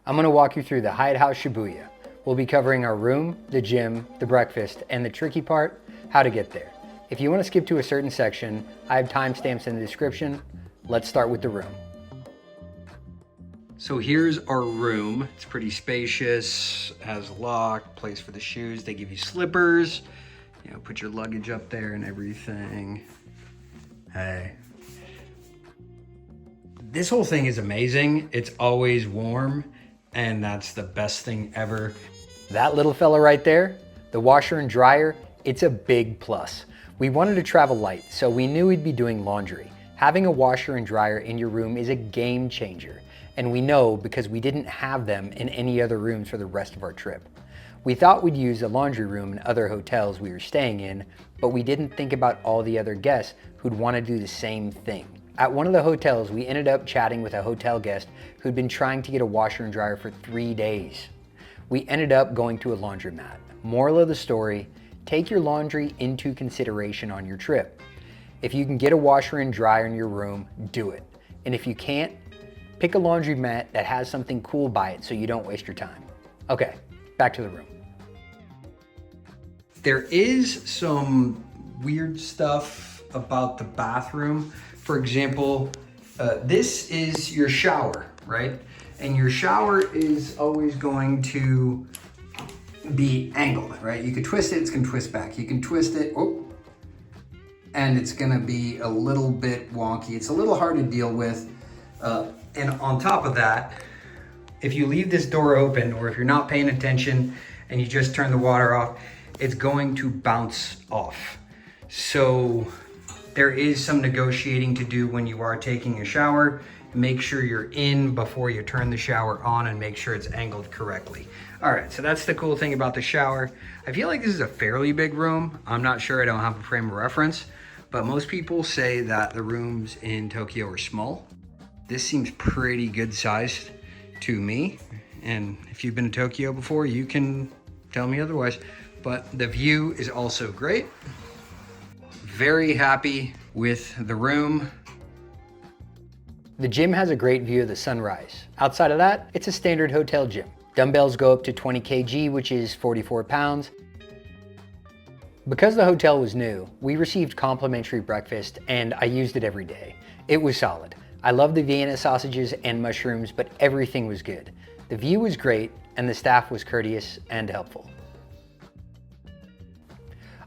I'm going to walk you through the Hyatt House Shibuya. We'll be covering our room, the gym, the breakfast, and the tricky part, how to get there. If you want to skip to a certain section, I have timestamps in the description. Let's start with the room. So here's our room. It's pretty spacious, has a lock, place for the shoes. They give you slippers, you know, put your luggage up there and everything. Hey. This whole thing is amazing. It's always warm, and that's the best thing ever. That little fella right there, the washer and dryer, it's a big plus. We wanted to travel light, so we knew we'd be doing laundry. Having a washer and dryer in your room is a game changer, and we know because we didn't have them in any other rooms for the rest of our trip. We thought we'd use a laundry room in other hotels we were staying in, but we didn't think about all the other guests who'd want to do the same thing. At one of the hotels, we ended up chatting with a hotel guest who'd been trying to get a washer and dryer for 3 days. We ended up going to a laundromat. Moral of the story, take your laundry into consideration on your trip. If you can get a washer and dryer in your room, do it. And if you can't, pick a laundromat that has something cool by it so you don't waste your time. Okay, back to the room. There is some weird stuff about the bathroom. For example, this is your shower, right? And your shower is always going to be angled, right? You can twist it, it's gonna twist back. You can twist it, and it's gonna be a little bit wonky. It's a little hard to deal with. And on top of that, if you leave this door open, or if you're not paying attention and you just turn the water off, it's going to bounce off. So there is some negotiating to do when you are taking a shower. Make sure you're in before you turn the shower on and make sure it's angled correctly. All right, so that's the cool thing about the shower. I feel like this is a fairly big room. I'm not sure, I don't have a frame of reference, but most people say that the rooms in Tokyo are small. This seems pretty good sized to me. And if you've been to Tokyo before, you can tell me otherwise. But the view is also great. Very happy with the room. The gym has a great view of the sunrise. Outside of that, it's a standard hotel gym. Dumbbells go up to 20 kg, which is 44 pounds. Because the hotel was new, we received complimentary breakfast and I used it every day. It was solid. I love the Vienna sausages and mushrooms, but everything was good. The view was great and the staff was courteous and helpful.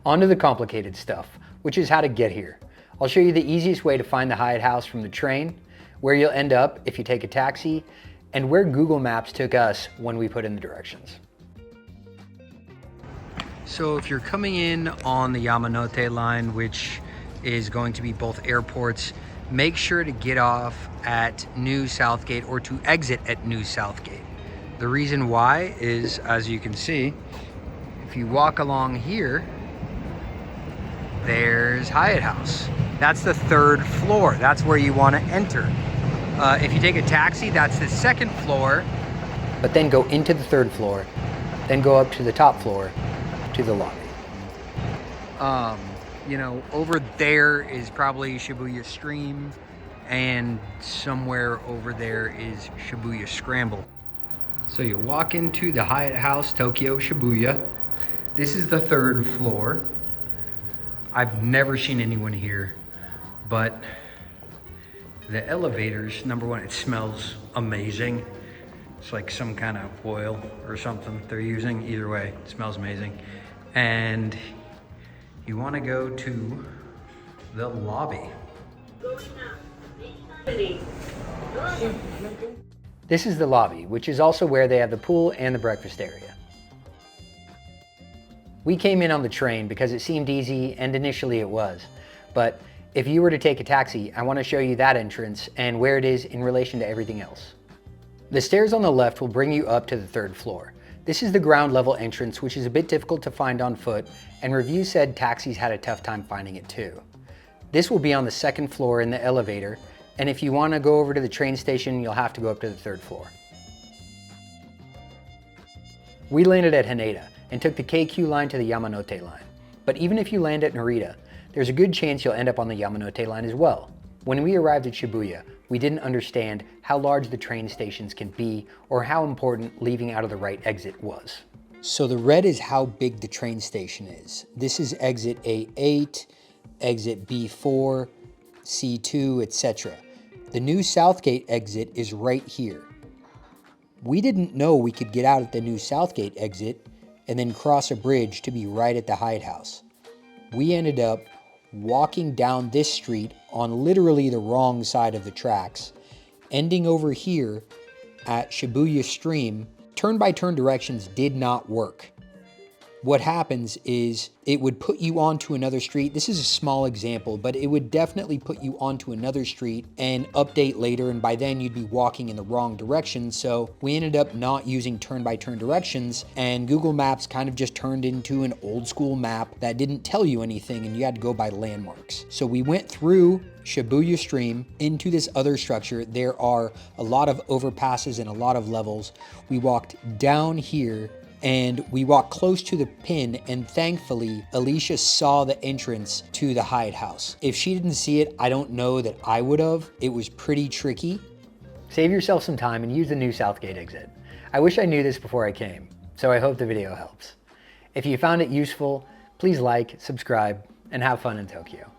On to the complicated stuff, which is how to get here. I'll show you the easiest way to find the Hyatt House from the train, where you'll end up if you take a taxi, and where Google Maps took us when we put in the directions. So if you're coming in on the Yamanote line, which is going to be both airports, make sure to get off at New Southgate or to exit at New Southgate. The reason why is, as you can see, if you walk along here, there's Hyatt House. That's the 3rd floor. That's where you want to enter. If you take a taxi, that's the 2nd floor. But then go into the 3rd floor, then go up to the top floor to the lobby. You know, over there is probably Shibuya Stream, and somewhere over there is Shibuya Scramble. So you walk into the Hyatt House Tokyo Shibuya. This is the 3rd floor. I've never seen anyone here, but the elevators, number one, it smells amazing. It's like some kind of oil or something they're using. Either way, it smells amazing. And you want to go to the lobby. This is the lobby, which is also where they have the pool and the breakfast area. We came in on the train because it seemed easy, and initially it was. But if you were to take a taxi, I want to show you that entrance and where it is in relation to everything else. The stairs on the left will bring you up to the 3rd floor. This is the ground level entrance, which is a bit difficult to find on foot, and reviews said taxis had a tough time finding it too. This will be on the 2nd floor in the elevator, and if you want to go over to the train station, you'll have to go up to the 3rd floor. We landed at Haneda and took the KQ line to the Yamanote line. But even if you land at Narita, there's a good chance you'll end up on the Yamanote line as well. When we arrived at Shibuya, we didn't understand how large the train stations can be or how important leaving out of the right exit was. So the red is how big the train station is. This is exit A8, exit B4, C2, etc. The new Southgate exit is right here. We didn't know we could get out at the new Southgate exit and then cross a bridge to be right at the Hyatt House. We ended up walking down this street on literally the wrong side of the tracks, ending over here at Shibuya Stream. Turn-by-turn directions did not work. What happens is it would put you onto another street. This is a small example, but it would definitely put you onto another street and update later, and by then you'd be walking in the wrong direction. So we ended up not using turn-by-turn directions, and Google Maps kind of just turned into an old school map that didn't tell you anything, and you had to go by landmarks. So we went through Shibuya Stream into this other structure. There are a lot of overpasses and a lot of levels. We walked down here and we walked close to the pin, and thankfully Alicia saw the entrance to the Hyatt House. If she didn't see it, I don't know that I would have. It was pretty tricky. Save yourself some time and use the new Southgate exit. I wish I knew this before I came, so I hope the video helps. If you found it useful, please like, subscribe, and have fun in Tokyo.